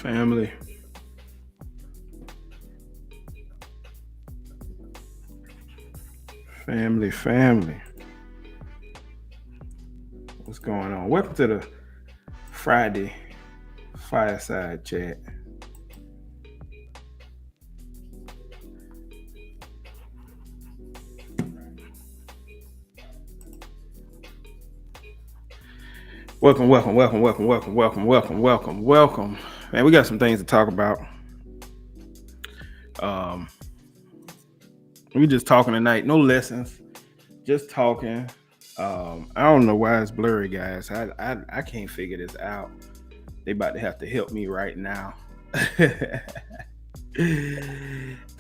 Family. Family. What's going on? Welcome to the Friday Fireside Chat. Welcome. Man, we got some things to talk about. We just talking tonight. No lessons. Just talking. I don't know why it's blurry, guys. I can't figure this out. They about to have to help me right now. Because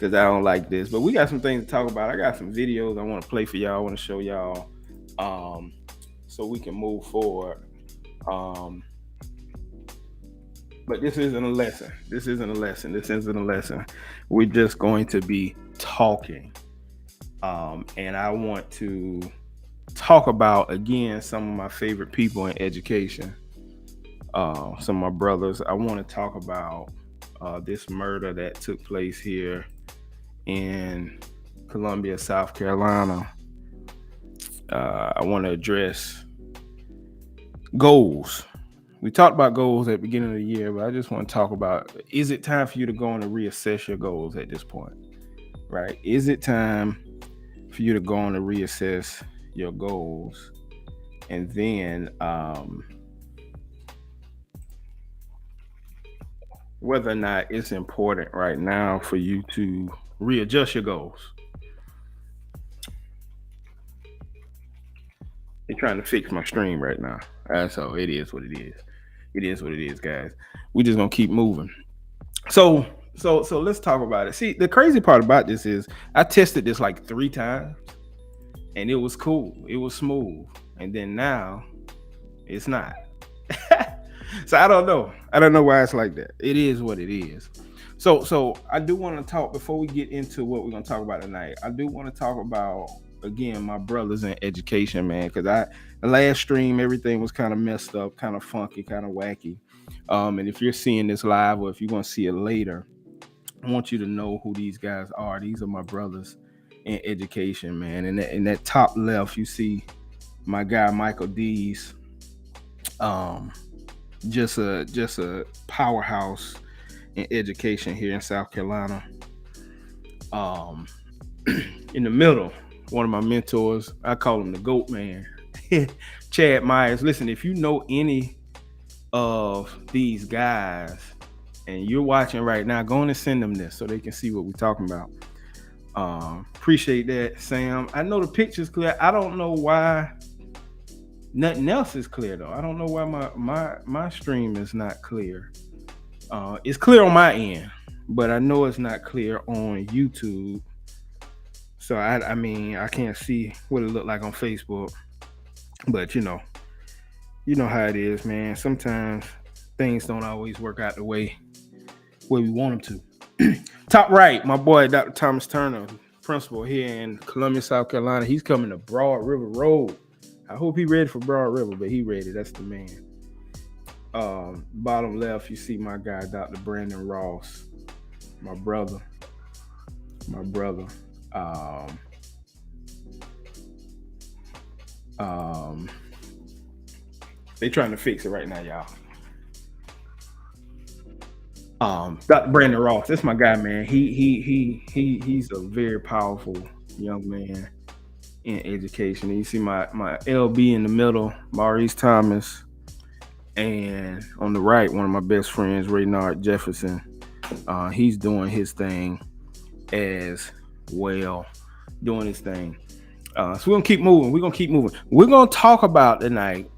I don't like this. But we got some things to talk about. I got some videos I want to play for y'all. I want to show y'all so we can move forward. But this isn't a lesson. We're just going to be talking. And I want to talk about, again, some of my favorite people in education. Some of my brothers. I want to talk about this murder that took place here in Columbia, South Carolina. I want to address goals. We talked about goals at the beginning of the year, but I just want to talk about, is it time for you to go on and reassess your goals at this point, right? Is it time for you to go on and reassess your goals? And then whether or not it's important right now for you to readjust your goals. They're trying to fix my stream right now. So it is what it is. It is what it is, guys. We just gonna keep moving. So let's talk about it. See, the crazy part about this is I tested this like 3 times and it was cool. It was smooth. And then now it's not. So I don't know. I don't know why it's like that. It is what it is. So I do want to talk, before we get into what we're gonna talk about tonight, I do want to talk about, again, my brothers in education, man, because the last stream, everything was kind of messed up, kind of funky, kind of wacky. And if you're seeing this live, or if you're going to see it later, I want you to know who these guys are. These are my brothers in education, man. And in that top left, you see my guy Michael Dees, just a powerhouse in education here in South Carolina. In the middle, one of my mentors, I call him the GOAT man, Chad Myers. Listen, if you know any of these guys and you're watching right now, go on and send them this so they can see what we're talking about. Appreciate that, Sam. I know the picture's clear. I don't know why nothing else is clear though. I don't know why my stream is not clear. It's clear on my end, but I know it's not clear on YouTube. So I mean, I can't see what it looked like on Facebook, but you know how it is, man. Sometimes things don't always work out the way we want them to. Top right, my boy, Dr. Thomas Turner, principal here in Columbia, South Carolina. He's coming to Broad River Road. I hope he ready for Broad River, but he ready. That's the man. Bottom left, you see my guy, Dr. Brandon Ross, my brother, my brother. Um, um, they trying to fix it right now, y'all. Dr. Brandon Ross, that's my guy, man. He's a very powerful young man in education. And you see my LB in the middle, Maurice Thomas, and on the right, one of my best friends, Raynard Jefferson. He's doing his thing as well, doing his thing. So we're gonna keep moving. We're gonna keep moving. We're gonna talk about tonight.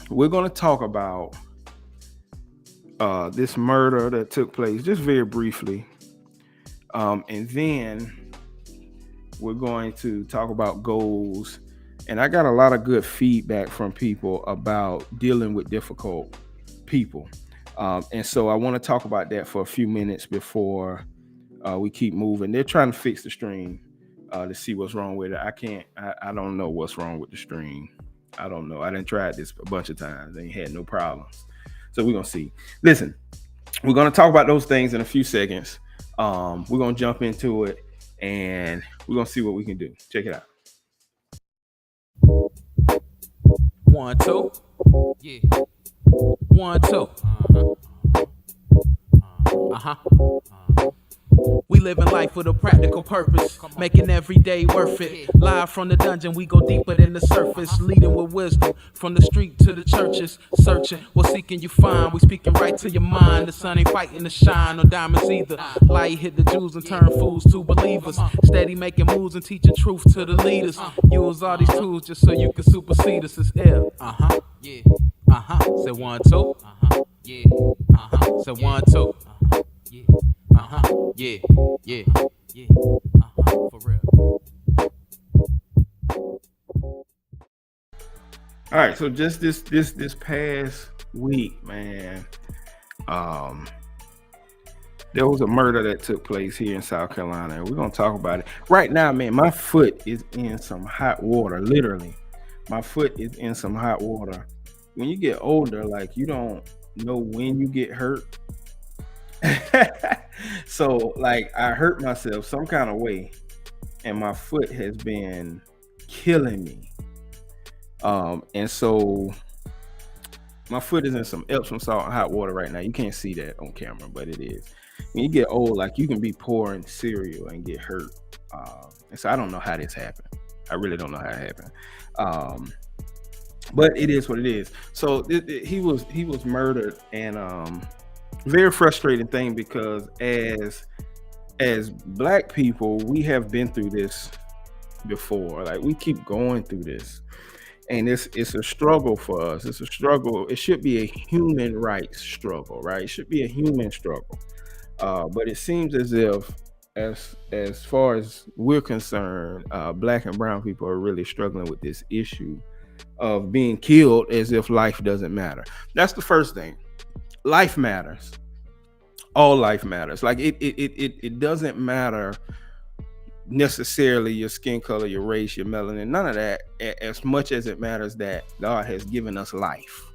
We're gonna talk about this murder that took place, just very briefly, and then we're going to talk about goals. And I got a lot of good feedback from people about dealing with difficult people, and so I want to talk about that for a few minutes before we keep moving. They're trying to fix the stream to see what's wrong with it. I don't know what's wrong with the stream. I don't know. I done tried this a bunch of times. Ain't had no problems. So we're gonna see. Listen, we're gonna talk about those things in a few seconds. We're gonna jump into it and we're gonna see what we can do. Check it out. 1 2, yeah. 1 2. We living life with a practical purpose, making every day worth it. Live from the dungeon, we go deeper than the surface, leading with wisdom from the street to the churches. Searching, what seeking you find? We speaking right to your mind. The sun ain't fighting to shine, no diamonds either. Light hit the Jews and turn fools to believers. Steady making moves and teaching truth to the leaders. Use all these tools just so you can supersede us. It's ill. Yeah. Say 1 2. Yeah. Say 1 2. Yeah. Yeah, yeah, yeah, for real. All right, so just this past week, man, there was a murder that took place here in South Carolina, and we're gonna talk about it right now, man. My foot is in some hot water, literally. My foot is in some hot water. When you get older, like you don't know when you get hurt. So like I hurt myself some kind of way and my foot has been killing me. And so my foot is in some Epsom salt and hot water right now. You can't see that on camera, but it is. When you get old, like you can be pouring cereal and get hurt. And so I don't know how this happened. I really don't know how it happened. But it is what it is. So he was murdered, and very frustrating thing because as Black people, we have been through this before. Like we keep going through this, and it's a struggle for us. It's a struggle. It should be a human rights struggle, right? It should be a human struggle. But it seems as if, as far as we're concerned, Black and brown people are really struggling with this issue of being killed as if life doesn't matter. That's the first thing. Life matters. All life matters. Like it doesn't matter necessarily your skin color, your race, your melanin, none of that, as much as it matters that God has given us life.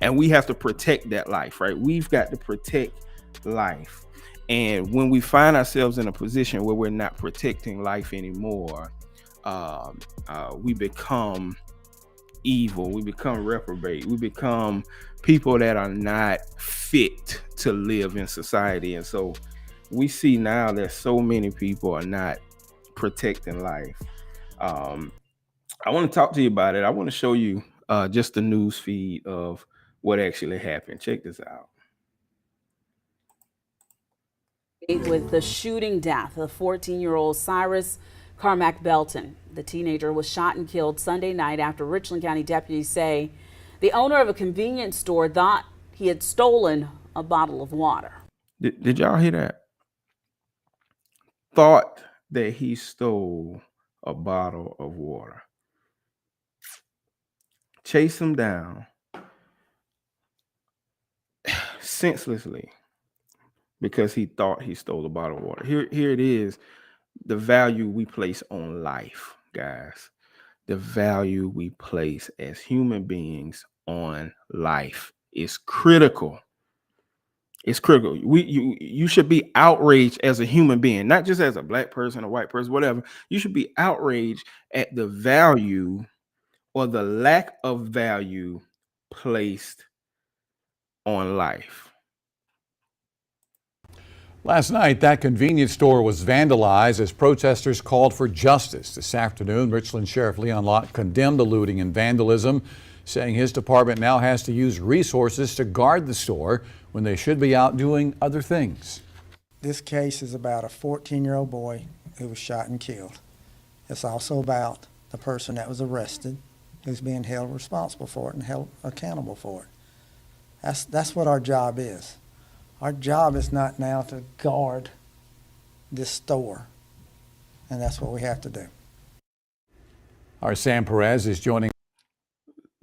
And we have to protect that life, right? We've got to protect life. And when we find ourselves in a position where we're not protecting life anymore, we become evil, we become reprobate, we become people that are not fit to live in society. And so we see now that so many people are not protecting life. I want to talk to you about it. I want to show you just the news feed of what actually happened. Check this out. With the shooting death of 14-year-old Cyrus Carmack-Belton. The teenager was shot and killed Sunday night after Richland County deputies say the owner of a convenience store thought he had stolen a bottle of water. Did y'all hear that? Thought that he stole a bottle of water. Chase him down senselessly because he thought he stole a bottle of water. Here it is, the value we place on life, guys. the value we place as human beings on life is critical. It's critical. You should be outraged as a human being, not just as a black person, a white person, whatever. You should be outraged at the value or the lack of value placed on life. Last night, that convenience store was vandalized as protesters called for justice. This afternoon, Richland Sheriff Leon Lott condemned the looting and vandalism, saying his department now has to use resources to guard the store when they should be out doing other things. This case is about a 14-year-old boy who was shot and killed. It's also about the person that was arrested who's being held responsible for it and held accountable for it. That's what our job is. Our job is not now to guard this store, and that's what we have to do. Our Sam Perez is joining.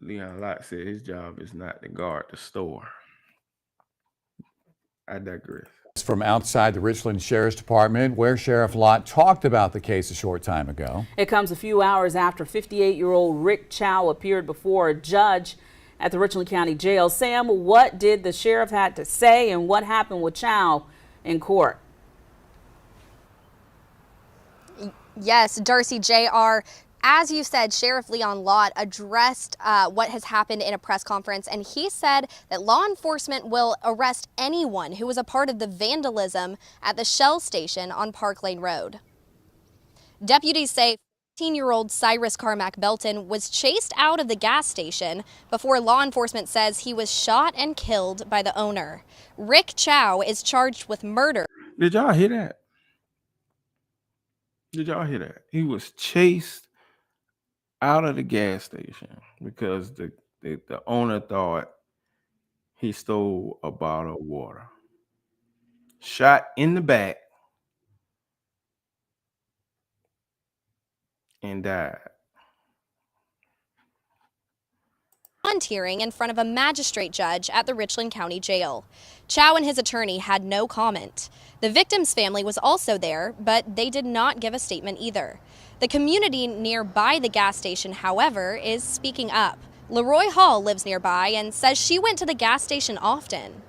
Leon Lott said his job is not to guard the store. I digress. From outside the Richland Sheriff's Department, where Sheriff Lott talked about the case a short time ago. It comes a few hours after 58-year-old Rick Chow appeared before a judge at the Richland County Jail. Sam, what did the sheriff have to say and what happened with Chow in court? Yes, Darcy, JR. As you said, Sheriff Leon Lott addressed what has happened in a press conference, and he said that law enforcement will arrest anyone who was a part of the vandalism at the Shell station on Park Lane Road. Deputies say 15-year-old Cyrus Carmack-Belton was chased out of the gas station before law enforcement says he was shot and killed by the owner. Rick Chow is charged with murder. Did y'all hear that? Did y'all hear that? He was chased out of the gas station because the owner thought he stole a bottle of water. Shot in the back and died. Bond hearing in front of a magistrate judge at the Richland County Jail. Chow and his attorney had no comment. The victim's family was also there, but they did not give a statement either. The community nearby the gas station, however, is speaking up. Leroy Hall lives nearby and says she went to the gas station often.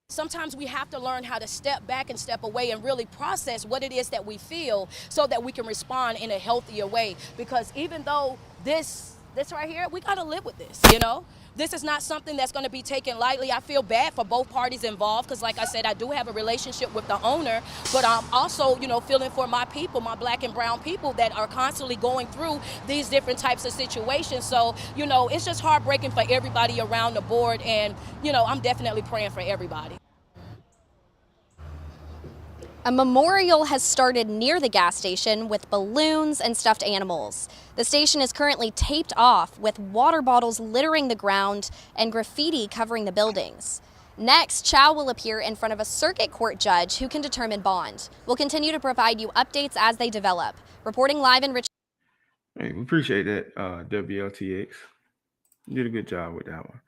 Sometimes we have to learn how to step back and step away and really process what it is that we feel so that we can respond in a healthier way. Because even though this right here, we got to live with this, you know? This is not something that's going to be taken lightly. I feel bad for both parties involved because, like I said, I do have a relationship with the owner, but I'm also, feeling for my people, my black and brown people that are constantly going through these different types of situations. So, it's just heartbreaking for everybody around the board, and, I'm definitely praying for everybody. A memorial has started near the gas station with balloons and stuffed animals. The station is currently taped off with water bottles littering the ground and graffiti covering the buildings. Next, Chow will appear in front of a circuit court judge who can determine bond. We'll continue to provide you updates as they develop. Reporting live in Richmond. Hey, we appreciate that, WLTX. You did a good job with that one.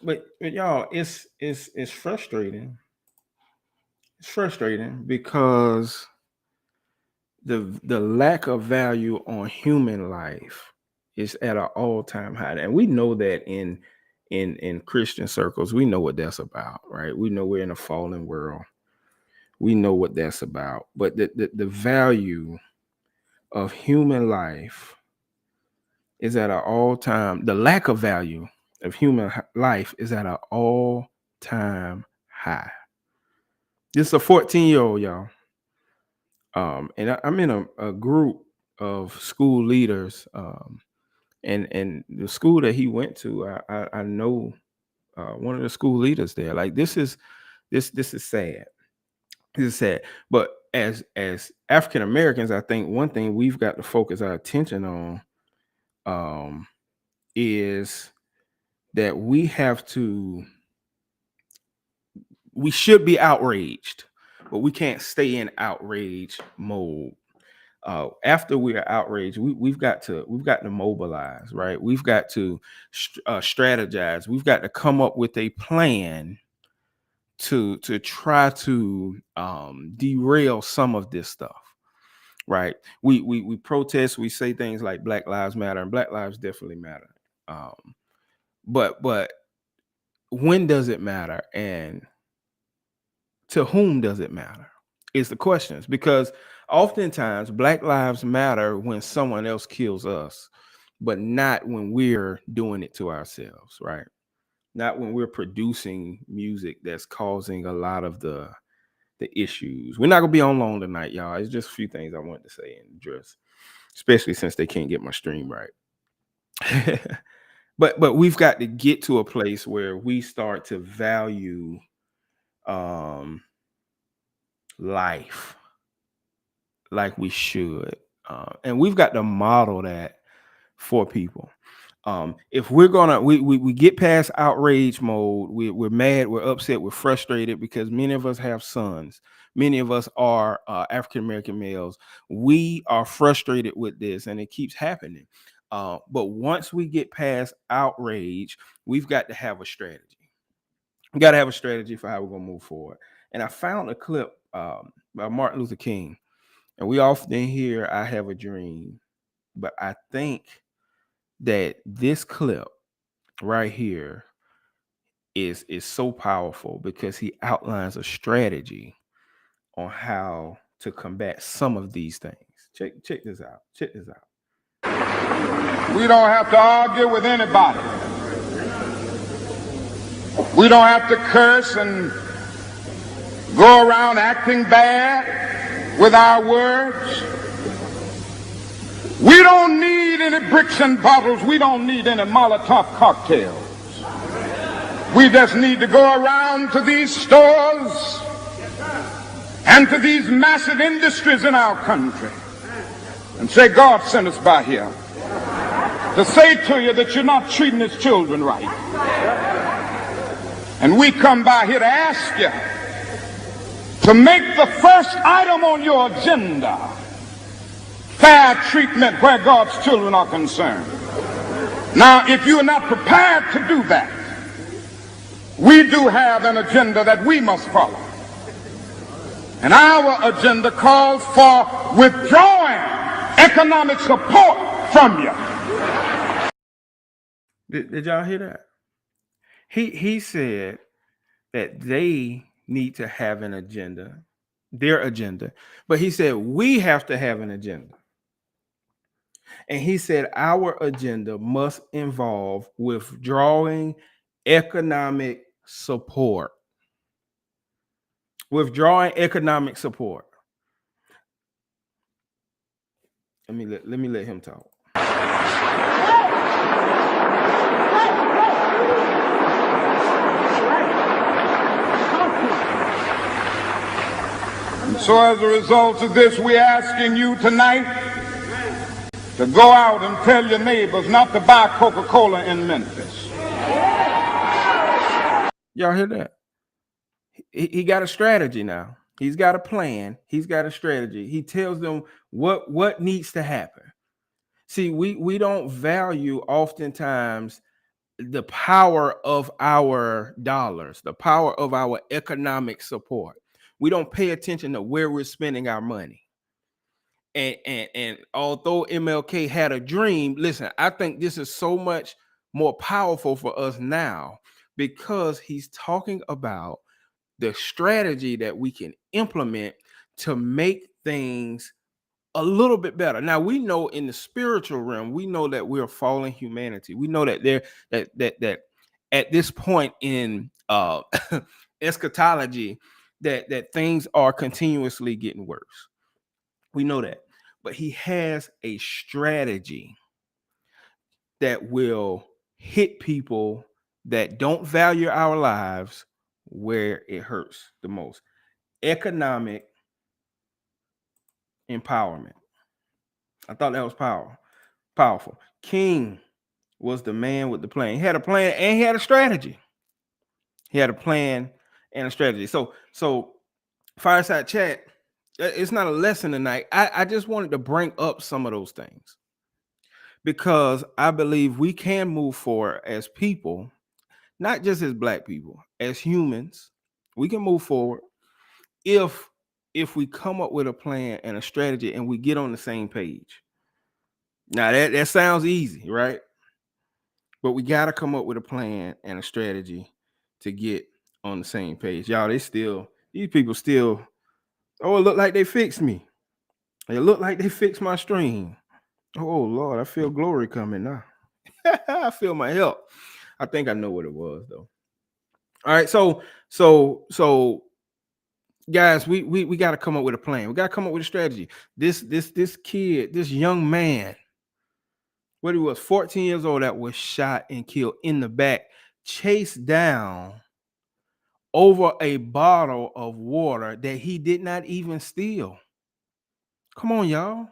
But y'all, it's frustrating. It's frustrating because the lack of value on human life is at an all-time high, and we know that in Christian circles, we know what that's about, right? We know we're in a fallen world. We know what that's about, but the value of human life is at an all-time. The lack of value of human life is at an all-time high. This is a 14-year-old, y'all. And I'm in a group of school leaders, and the school that he went to, I know one of the school leaders there. Like this is sad. This is sad. But as African Americans, I think one thing we've got to focus our attention on is that we should be outraged, but we can't stay in outrage mode. After we are outraged, we've got to mobilize, right? We've got to strategize. We've got to come up with a plan to try to derail some of this stuff. right? We protest, we say things like Black Lives Matter, and Black lives definitely matter. But when does it matter, and to whom does it matter? Is the questions, because oftentimes Black lives matter when someone else kills us, but not when we're doing it to ourselves, right? Not when we're producing music that's causing a lot of the issues. We're not gonna be on long tonight, y'all. It's just a few things I wanted to say and address, especially since they can't get my stream right. but we've got to get to a place where we start to value life like we should, and we've got to model that for people. If we're gonna we get past outrage mode, we're mad, we're upset, we're frustrated, because many of us have sons, many of us are African American males. We are frustrated with this, and it keeps happening. But once we get past outrage, we've got to have a strategy. We got to have a strategy for how we're gonna move forward. And I found a clip by Martin Luther King, and we often hear "I have a dream," but I think that this clip right here is so powerful, because he outlines a strategy on how to combat some of these things. Check this out. Check this out. We don't have to argue with anybody. We don't have to curse and go around acting bad with our words. We don't need any bricks and bottles. We don't need any Molotov cocktails. We just need to go around to these stores and to these massive industries in our country and say, God sent us by here to say to you that you're not treating his children right. And we come by here to ask you to make the first item on your agenda fair treatment where God's children are concerned. Now, if you are not prepared to do that, we do have an agenda that we must follow. And our agenda calls for withdrawing economic support from you. Did y'all hear that? He said that they need to have an agenda, their agenda, but he said we have to have an agenda. And he said our agenda must involve withdrawing economic support. Withdrawing economic support. Let me let him talk. And so as a result of this, we're asking you tonight to go out and tell your neighbors not to buy Coca-Cola in Memphis. Y'all hear that? He got a strategy now. He's got a plan. He's got a strategy. He tells them what needs to happen. See, we don't value oftentimes the power of our dollars, the power of our economic support. We don't pay attention to where we're spending our money. And although MLK had a dream, listen, I think this is so much more powerful for us now, because he's talking about the strategy that we can implement to make things a little bit better. Now, we know in the spiritual realm, we know that we're fallen humanity. We know that that at this point in eschatology, that things are continuously getting worse. We know that. But he has a strategy that will hit people that don't value our lives where it hurts the most. Economic empowerment. I thought that was powerful. King was the man with the plan. He had a plan and he had a strategy. He had a plan and a strategy. So Fireside Chat, it's not a lesson tonight. I just wanted to bring up some of those things, because I believe we can move forward as people, not just as Black people, as humans. We can move forward if if we come up with a plan and a strategy and we get on the same page. Now that sounds easy, right? But we got to come up with a plan and a strategy to get on the same page. Y'all, these people still, oh, it look like they fixed me. It look like they fixed my stream. Oh, Lord, I feel glory coming now. I feel my help. I think I know what it was, though. All right, so guys, we got to come up with a plan. We got to come up with a strategy. This kid, this young man, what he was 14 years old, that was shot and killed in the back, chased down over a bottle of water that he did not even steal. Come on, y'all.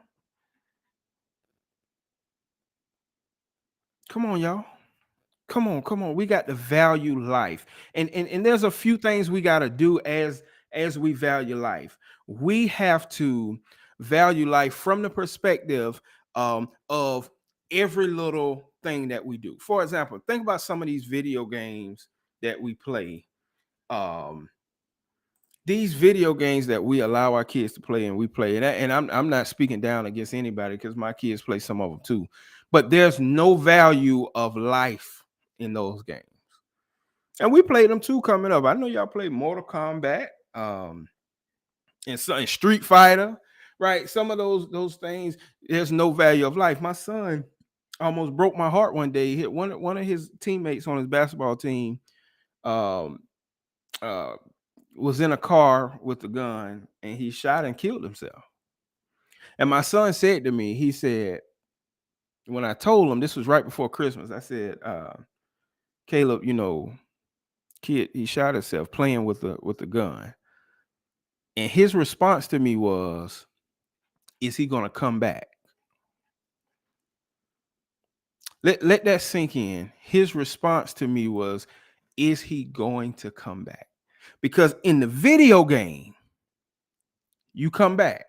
Come on, y'all. Come on. We got to value life. And there's a few things we got to do as we value life. We have to value life from the perspective of every little thing that we do. For example, think about some of these video games that we play. These video games that we allow our kids to play and we play, and I'm not speaking down against anybody because my kids play some of them too, but there's no value of life in those games. And we played them too coming up. I know y'all play Mortal Kombat, and Street Fighter, right? Some of those things, there's no value of life. My son almost broke my heart one day. He hit one of his teammates on his basketball team. Was in a car with a gun and he shot and killed himself. And my son said to me, he said, when I told him, this was right before Christmas, I said, Caleb, kid, he shot himself playing with a gun. And his response to me was, is he going to come back? Let that sink in. His response to me was, is he going to come back? Because in the video game, you come back.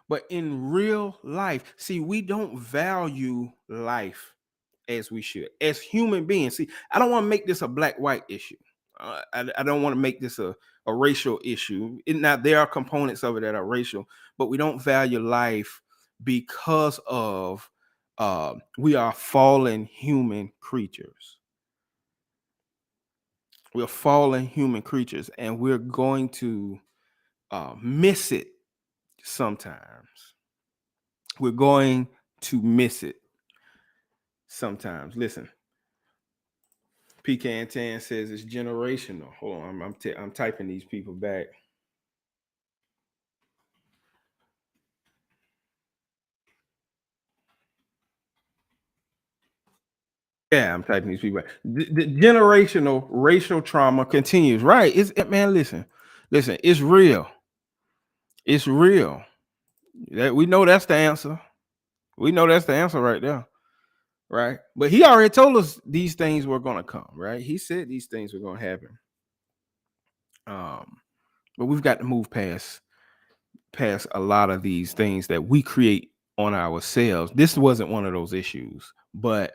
But in real life, see, we don't value life as we should. As human beings, see, I don't want to make this a black-white issue. I don't want to make this a racial issue. Now, there are components of it that are racial, but we don't value life because of we are fallen human creatures. We're fallen human creatures, and we're going to miss it sometimes. We're going to miss it sometimes. Listen, PK and Tan says it's generational. Hold on, I'm typing these people back. Yeah, I'm typing these people back. The generational racial trauma continues. Right? Man, listen, it's real. It's real. We know that's the answer. We know that's the answer right there. Right? But he already told us these things were going to come, right? He said these things were going to happen. But we've got to move past a lot of these things that we create on ourselves. This wasn't one of those issues, but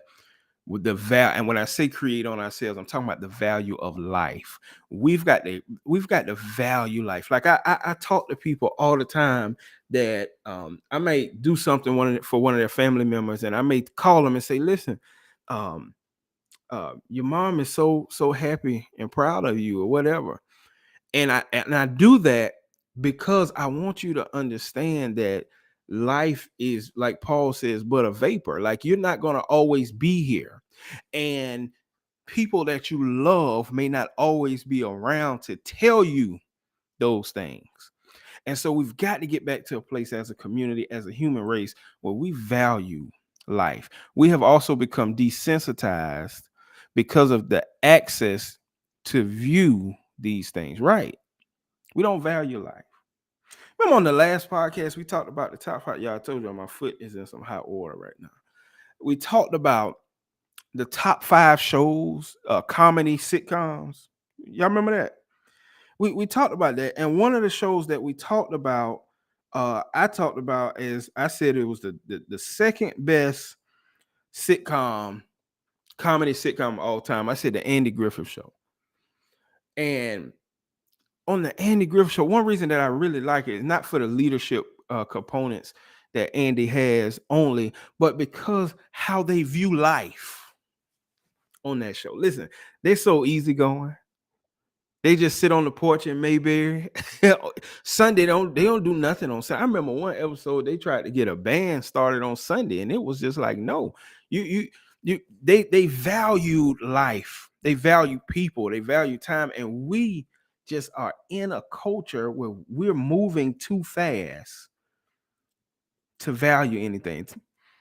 with the value, and when I say create on ourselves, I'm talking about the value of life. We've got to value life. Like I talk to people all the time that I may do something for one of their family members, and I may call them and say, listen, your mom is so happy and proud of you or whatever. And I do that because I want you to understand that life is, like Paul says, but a vapor. Like, you're not going to always be here. And people that you love may not always be around to tell you those things. And so we've got to get back to a place as a community, as a human race, where we value life. We have also become desensitized because of the access to view these things, right? We don't value life. Remember on the last podcast, we talked about the top five. Y'all, I told you my foot is in some hot water right now. We talked about the top 5 shows, comedy sitcoms. Y'all remember that? We talked about that. And one of the shows that we talked about, I talked about, as I said, it was the second best comedy sitcom of all time. I said the Andy Griffith Show. And on the Andy Griffith Show, one reason that I really like it is not for the leadership components that Andy has only, but because how they view life on that show. Listen, they're so easygoing. They just sit on the porch in Mayberry. Sunday they don't do nothing on Sunday. I remember one episode they tried to get a band started on Sunday, and it was just like, no, they valued life, they value people, they value time, and we just are in a culture where we're moving too fast to value anything.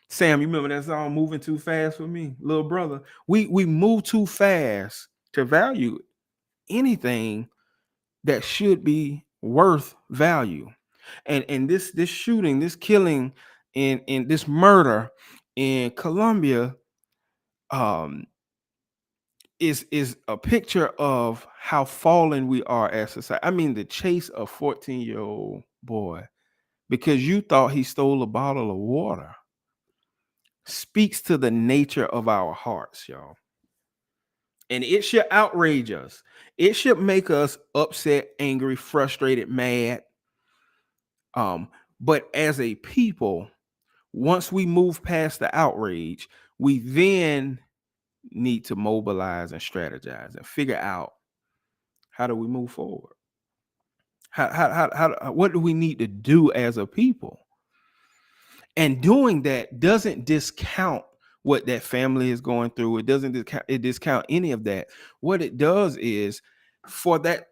Sam, you remember that song "Moving Too Fast" for me, little brother? We move too fast to value anything that should be worth value. And this shooting, this killing, in this murder in Colombia is a picture of how fallen we are as society. I mean, the chase a 14-year-old boy because you thought he stole a bottle of water speaks to the nature of our hearts, y'all. And it should outrage us. It should make us upset, angry, frustrated, mad. But as a people, once we move past the outrage, we then need to mobilize and strategize and figure out, how do we move forward? What do we need to do as a people? And doing that doesn't discount what that family is going through. It doesn't discount any of that. What it does is, for that,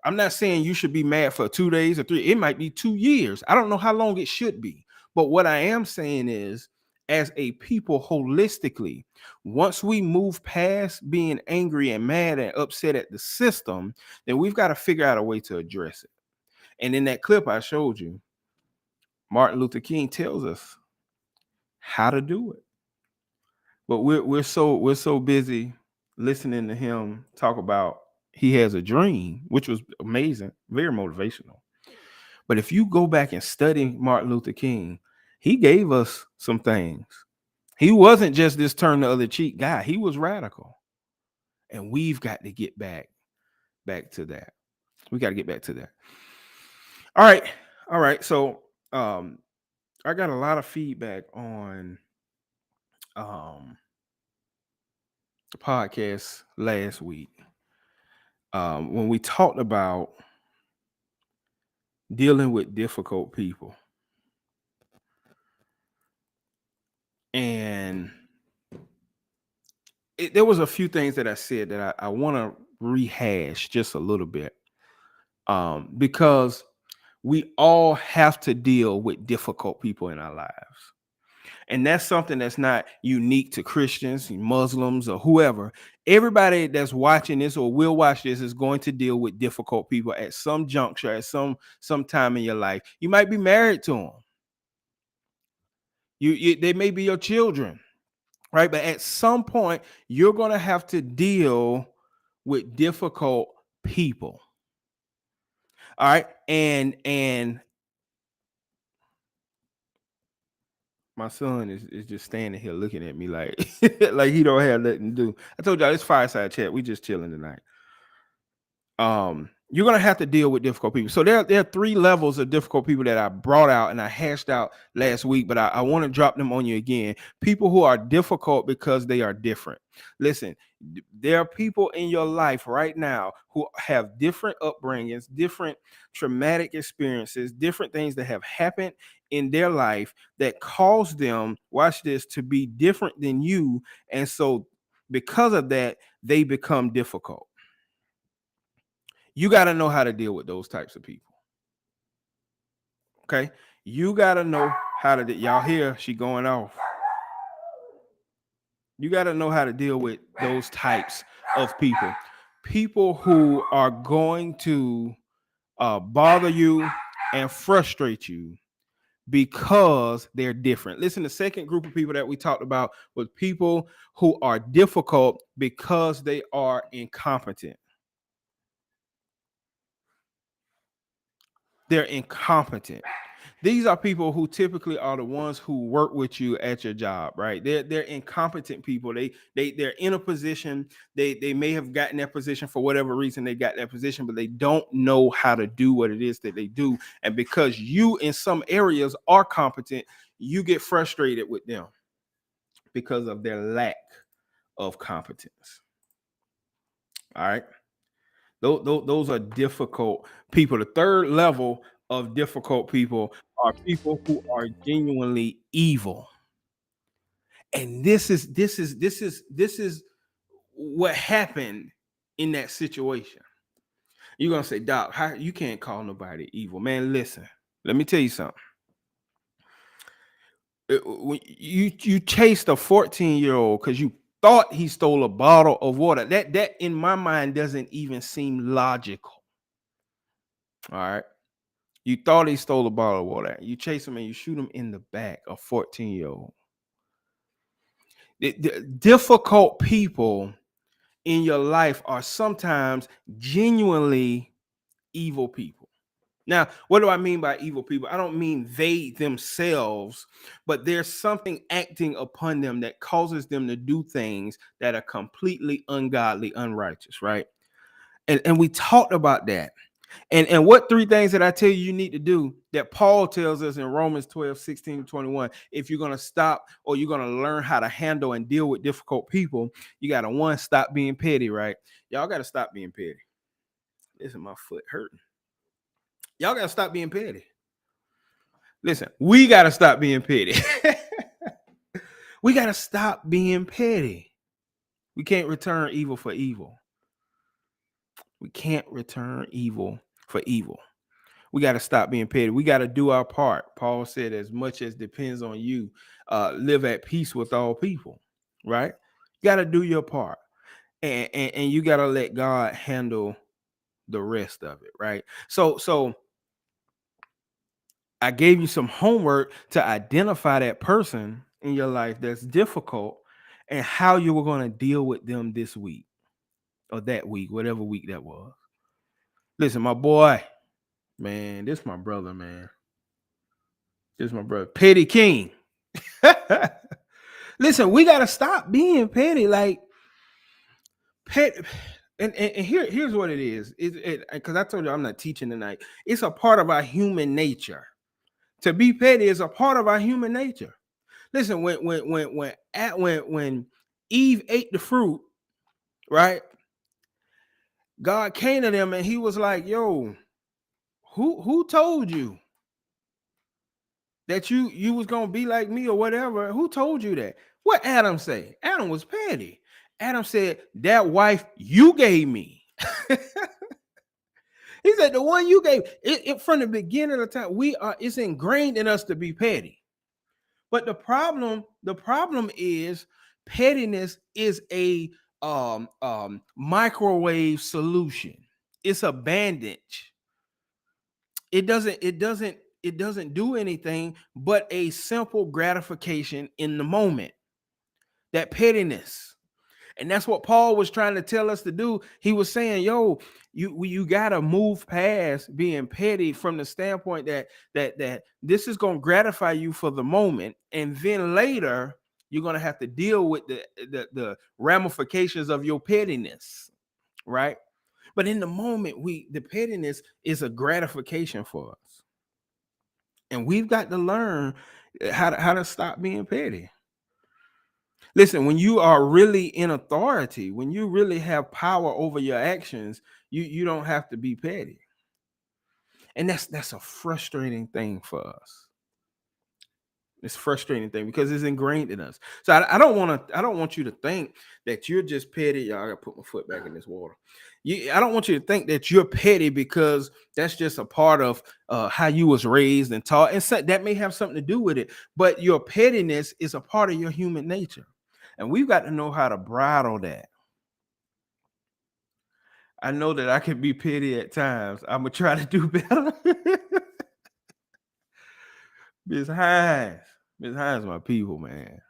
I'm not saying you should be mad for 2 days or 3. It might be 2 years. I don't know how long it should be. But what I am saying is, as a people holistically, once we move past being angry and mad and upset at the system, then we've got to figure out a way to address it. And in that clip I showed you, Martin Luther King tells us how to do it. But we're so busy listening to him talk about he has a dream, which was amazing, very motivational. But if you go back and study Martin Luther King, he gave us some things. He wasn't just this turn the other cheek guy. He was radical. And we've got to get back to that. We got to get back to that. All right. So I got a lot of feedback on the podcast last week when we talked about dealing with difficult people. And there was a few things that I said that I want to rehash just a little bit, because we all have to deal with difficult people in our lives. And that's something that's not unique to Christians, Muslims, or whoever. Everybody that's watching this or will watch this is going to deal with difficult people at some juncture, at some time in your life. You might be married to them. They may be your children, right? But at some point, you're going to have to deal with difficult people. All right. And my son is just standing here looking at me like like he don't have nothing to do. I told y'all, it's Fireside Chat. We just chilling tonight. You're gonna have to deal with difficult people. So there are 3 levels of difficult people that I brought out and I hashed out last week, but I want to drop them on you again. People who are difficult because they are different. Listen, there are people in your life right now who have different upbringings, different traumatic experiences, different things that have happened in their life that cause them, watch this, to be different than you. And so because of that, they become difficult. You got to know how to deal with those types of people. Okay? You got to know how to y'all hear she going off. You got to know how to deal with those types of people. People who are going to bother you and frustrate you because they're different. Listen, the second group of people that we talked about was people who are difficult because they are incompetent. They're incompetent. These are people who typically are the ones who work with you at your job, right? They're incompetent people. They're in a position. They may have gotten that position for whatever reason they got that position, but they don't know how to do what it is that they do. And because you in some areas are competent, you get frustrated with them because of their lack of competence. All right. Those are difficult people. The third level of difficult people are people who are genuinely evil. And this is what happened in that situation. You're gonna say, Doc, how you can't call nobody evil. Man, listen, let me tell you something. When you chased a 14-year-old because you thought he stole a bottle of water. That in my mind doesn't even seem logical. All right. You thought he stole a bottle of water. You chase him and you shoot him in the back, a 14-year-old. Difficult people in your life are sometimes genuinely evil people. Now, what do I mean by evil people? I don't mean they themselves, but there's something acting upon them that causes them to do things that are completely ungodly, unrighteous, right? And we talked about that. And what three things that I tell you need to do that Paul tells us in Romans 12:16-21, if you're going to stop or you're going to learn how to handle and deal with difficult people, you got to, one, stop being petty, right? Y'all got to stop being petty. Listen, my foot hurting. Y'all got to stop being petty. Listen, we got to stop being petty. We got to stop being petty. We can't return evil for evil. We can't return evil for evil. We got to stop being petty. We got to do our part. Paul said, as much as depends on you, live at peace with all people, right? You got to do your part. And you got to let God handle the rest of it, right? So I gave you some homework to identify that person in your life that's difficult and how you were going to deal with them this week or that week, whatever week that was. Listen, my boy, man, this is my brother, man. This is my brother, Petty King. Listen, we got to stop being petty. Like, petty. And here's what it is. Because I told you I'm not teaching tonight. It's a part of our human nature. To be petty is a part of our human nature. Listen, when Eve ate the fruit, right? God came to them and he was like, "Yo, who told you that you was gonna be like me or whatever? Who told you that?" What Adam say? Adam was petty. Adam said, "That wife you gave me." He said, "The one you gave it from the beginning of the time. It's ingrained in us to be petty." But the problem is pettiness is a microwave solution. It's a bandage. It doesn't do anything but a simple gratification in the moment. That pettiness. And that's what Paul was trying to tell us to do. He was saying, yo, you gotta move past being petty from the standpoint that this is gonna gratify you for the moment, and then later you're gonna have to deal with the ramifications of your pettiness, right? But in the moment, the pettiness is a gratification for us, and we've got to learn how to stop being petty. Listen, when you are really in authority, when you really have power over your actions, you don't have to be petty. And that's a frustrating thing for us. It's a frustrating thing because it's ingrained in us. So I don't want you to think that you're just petty. Y'all, I gotta put my foot back in this water. I don't want you to think that you're petty because that's just a part of how you was raised and taught. And so that may have something to do with it, but your pettiness is a part of your human nature. And we've got to know how to bridle that. I know that I can be petty at times. I'm going to try to do better. Miss Hines, my people, man.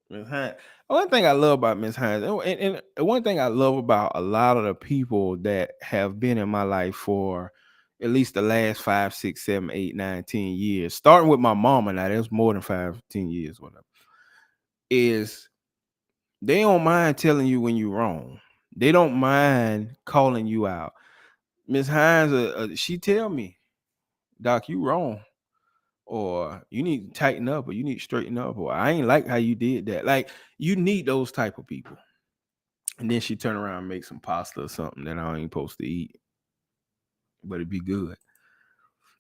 Miss Hines. One thing I love about Miss Hines, and one thing I love about a lot of the people that have been in my life for at least the last 5, 6, 7, 8, 9, 10 years, starting with my mama. Now that's more than 5, 10 years, whatever. Is they don't mind telling you when you're wrong. They don't mind calling you out. Miss Hines, she tell me, Doc, you wrong, or you need to tighten up, or you need to straighten up, or I ain't like how you did that. Like, you need those type of people. And then she turn around and make some pasta or something that I ain't supposed to eat, but it'd be good.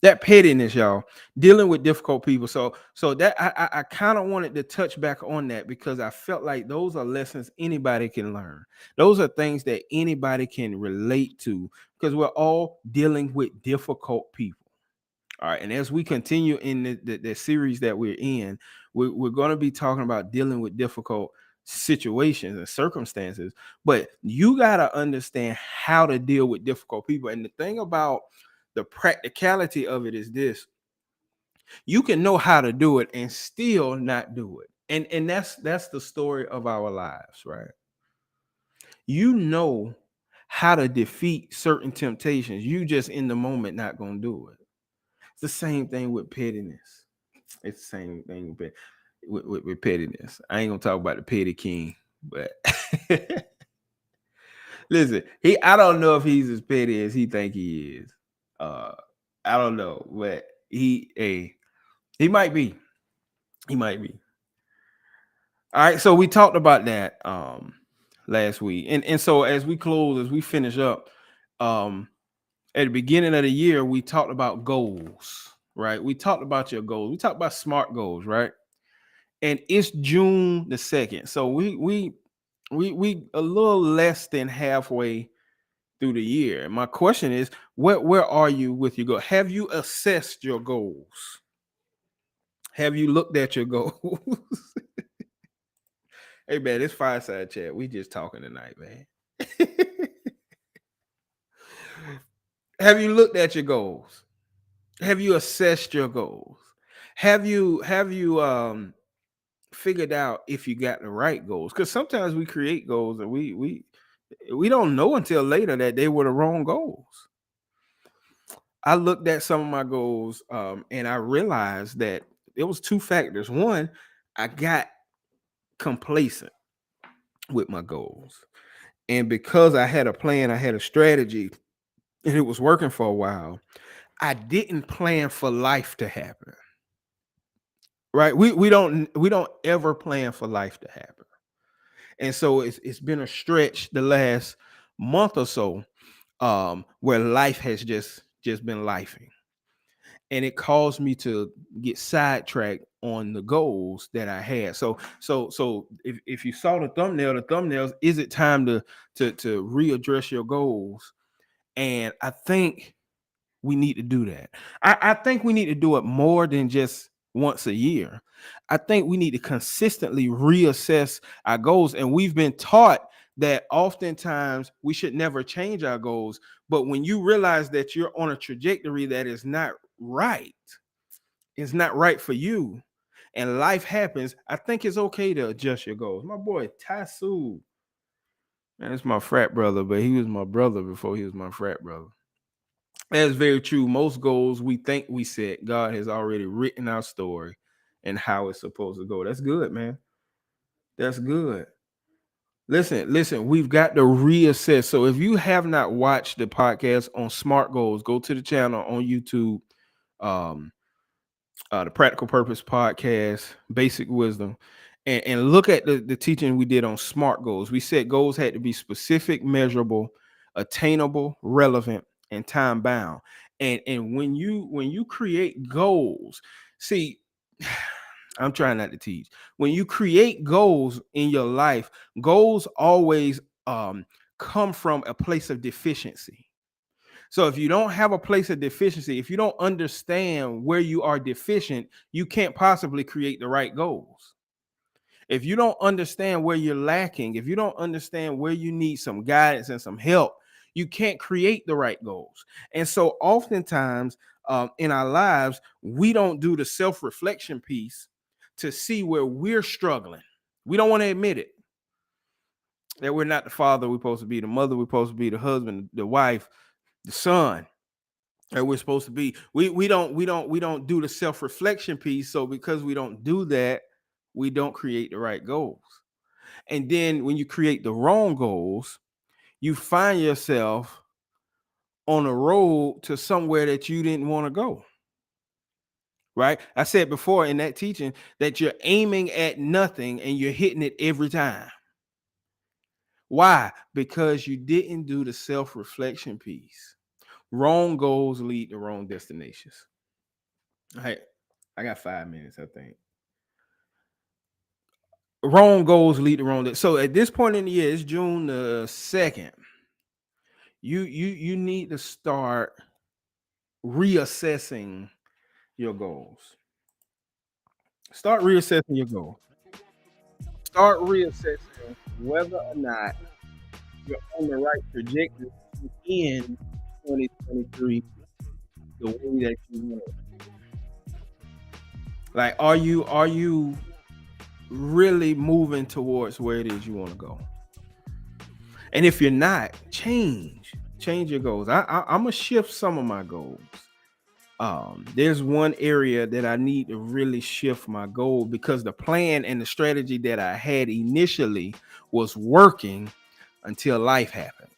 That pettiness, y'all, dealing with difficult people. So that I kind of wanted to touch back on that, because I felt like those are lessons anybody can learn. Those are things that anybody can relate to, because we're all dealing with difficult people. All right. And as we continue in the series that we're in, we're going to be talking about dealing with difficult situations and circumstances. But you got to understand how to deal with difficult people. And the thing about the practicality of it is this: you can know how to do it and still not do it. And that's the story of our lives, right? You know how to defeat certain temptations. You just in the moment not going to do it. It's the same thing with pettiness. It's the same thing with pettiness. I ain't gonna talk about the petty king, but listen, I don't know if he's as petty as he think he is. I don't know, but he might be. He might be. All right, so we talked about that last week. And so as we close, as we finish up, at the beginning of the year, we talked about goals, right? We talked about your goals. We talked about SMART goals, right? And it's June the 2nd. So we a little less than halfway through the year. And my question is, where are you with your goal? Have you assessed your goals? Have you looked at your goals? Hey man, it's Fireside Chat. We just talking tonight, man. Have you looked at your goals? Have you assessed your goals? Have you figured out if you got the right goals? Because sometimes we create goals and we don't know until later that they were the wrong goals. I looked at some of my goals and I realized that it was two factors. One, I got complacent with my goals. And because I had a plan, I had a strategy, and it was working for a while, I didn't plan for life to happen. Right? We don't ever plan for life to happen. And so it's been a stretch the last month or so where life has just been lifing. And it caused me to get sidetracked on the goals that I had. So if you saw the thumbnails, is it time to readdress your goals? And I think we need to do that. I think we need to do it more than just once a year. I think we need to consistently reassess our goals. And we've been taught that oftentimes we should never change our goals. But when you realize that you're on a trajectory that is not right, it's not right for you, and life happens, I think it's okay to adjust your goals. My boy Tasu, man, it's my frat brother, but he was my brother before he was my frat brother. That's very true. Most goals we think we set, God has already written our story and how it's supposed to go. That's good, man. That's good. Listen, we've got to reassess. So if you have not watched the podcast on SMART goals, go to the channel on YouTube, the Practical Purpose Podcast, Basic Wisdom, and look at the teaching we did on SMART goals. We said goals had to be specific, measurable, attainable, relevant, and time bound. And when you create goals, see, I'm trying not to teach. When you create goals in your life, goals always come from a place of deficiency. So if you don't have a place of deficiency, if you don't understand where you are deficient, you can't possibly create the right goals. If you don't understand where you're lacking, if you don't understand where you need some guidance and some help, you can't create the right goals. And so oftentimes in our lives, we don't do the self-reflection piece to see where we're struggling. We don't want to admit it, that we're not the father we're supposed to be, the mother we're supposed to be, the husband, the wife, the son. that we're supposed to be. We don't do the self-reflection piece. So because we don't do that, we don't create the right goals. And then when you create the wrong goals, you find yourself on a road to somewhere that you didn't want to go. Right? I said before in that teaching that you're aiming at nothing and you're hitting it every time. Why? Because you didn't do the self-reflection piece. Wrong goals lead to wrong destinations. Hey, I got 5 minutes, I think. Wrong goals lead to wrong. So at this point in the year, it's June the 2nd. You need to start reassessing your goals. Start reassessing your goals. Start reassessing whether or not you're on the right trajectory in 2023 the way that you want. Like, are you really moving towards where it is you want to go? And if you're not, change your goals. I'm gonna shift some of my goals. There's one area that I need to really shift my goal because the plan and the strategy that I had initially was working until life happened.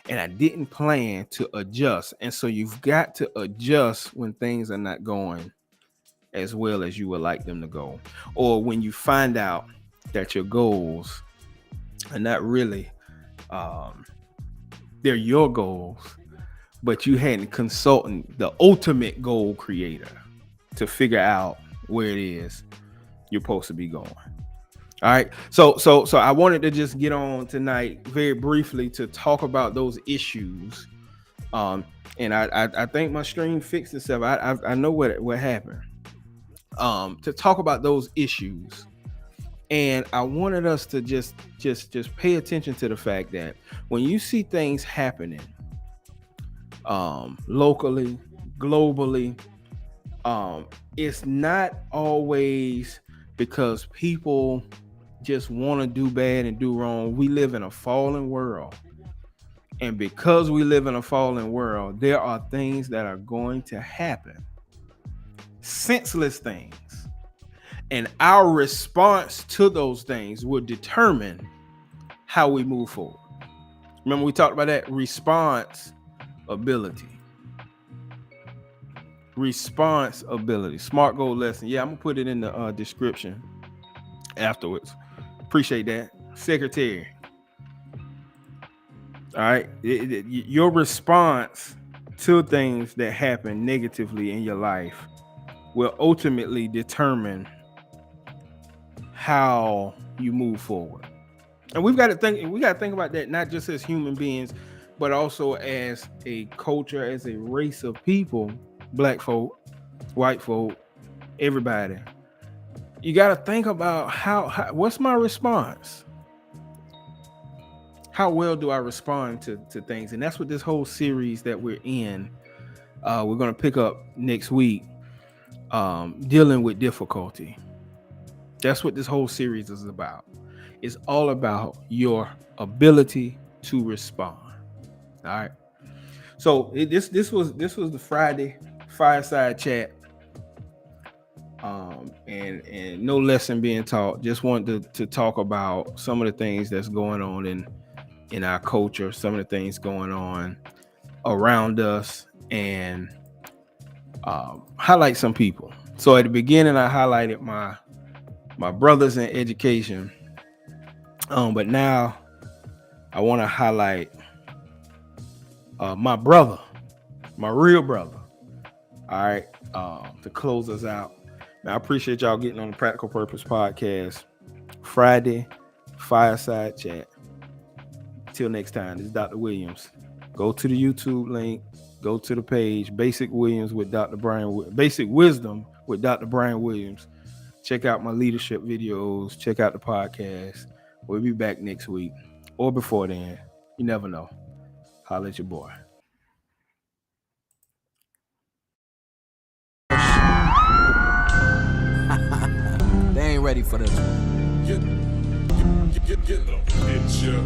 And I didn't plan to adjust. And so you've got to adjust when things are not going as well as you would like them to go. Or when you find out that your goals are not really, they're your goals, but you hadn't consulted the ultimate goal creator to figure out where it is you're supposed to be going. All right. So I wanted to just get on tonight very briefly to talk about those issues. And I think my stream fixed itself. I know what happened. To talk about those issues. And I wanted us to just pay attention to the fact that when you see things happening locally, globally, it's not always because people just want to do bad and do wrong. We live in a fallen world. And because we live in a fallen world, there are things that are going to happen. Senseless things. And our response to those things will determine how we move forward. Remember we talked about that? Response ability. Smart goal lesson. Yeah, I'm gonna put it in the description afterwards. Appreciate that, secretary. All right, your response to things that happen negatively in your life will ultimately determine how you move forward. And we got to think about that not just as human beings, but also as a culture, as a race of people, black folk, white folk, everybody. You got to think about how what's my response? How well do I respond to things? And that's what this whole series that we're in, we're going to pick up next week, dealing with difficulty. That's what this whole series is about. It's all about your ability to respond. All right. So this was the Friday Fireside Chat. And no lesson being taught. Just wanted to talk about some of the things that's going on in our culture, some of the things going on around us, and highlight some people. So at the beginning, I highlighted my brothers in education, but now I want to highlight my brother, my real brother. All right, to close us out. Now, I appreciate y'all getting on the Practical Purpose Podcast, Friday Fireside Chat. Till next time, this is Dr. Williams. Go to the YouTube link. Go to the page, Basic Wisdom with Dr. Brian Williams. Check out my leadership videos. Check out the podcast. We'll be back next week or before then. You never know. Holla at your boy. They ain't ready for this one. Get the picture.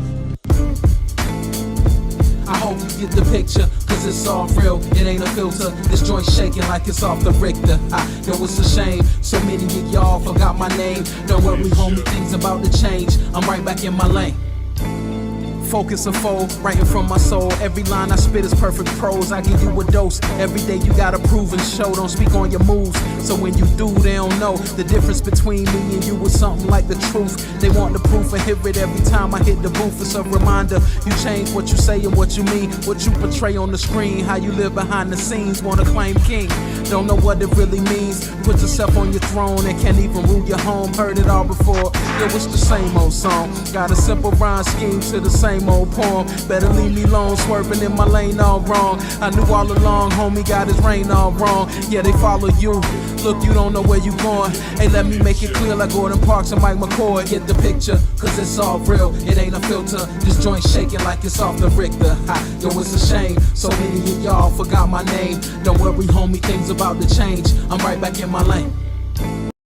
I hope you get the picture, 'cause cause it's all real, it ain't a filter. This joint shaking like it's off the Richter. Yo, it's a shame, so many of y'all forgot my name. Don't worry, homie, things about to change. I'm right back in my lane. Focus and fold, writing from my soul. Every line I spit is perfect prose. I give you a dose. Every day you gotta prove and show. Don't speak on your moves, so when you do, they don't know. The difference between me and you is something like the truth. They want the proof and hear it every time I hit the booth. It's a reminder, you change what you say and what you mean. What you portray on the screen, how you live behind the scenes. Wanna claim king, don't know what it really means. Put yourself on your throne and can't even rule your home. Heard it all before, yo, it's the same old song. Got a simple rhyme scheme to the same old poem. Better leave me alone, swerving in my lane all wrong. I knew all along, homie got his reign all wrong. Yeah, they follow you. Look, you don't know where you going. Hey, let me make it clear like Gordon Parks and Mike McCoy. Get the picture, cause it's all real, it ain't a filter. This joint shaking like it's off the Richter. Yo, it's a shame, so many of y'all forgot my name. Don't worry, homie, things about to change. I'm right back in my lane.